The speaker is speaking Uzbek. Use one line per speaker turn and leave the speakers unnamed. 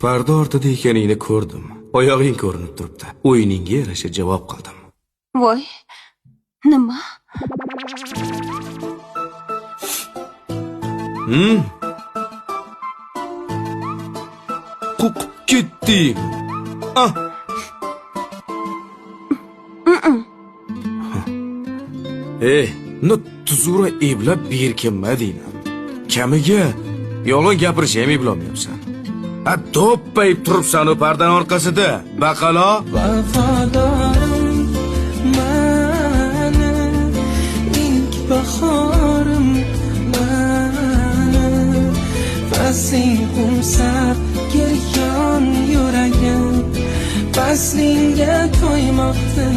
Parda ortida ekaningni ko'rdim. Oyog'ing ko'rinib turibdi. O'yiningga yarasha javob qildim.
Voy, nima?
Qo'qib ketding. Tuzura eblab berkinmading. Kamiga yolg'on gapirish ham eblolmayapsan. Do'ppayib turibsan u pardan orqasida. Baqalo.
Vafodorim mani, ilk bahorim mani, fasling qumsar geryon yuragim, faslingga to'ymoqda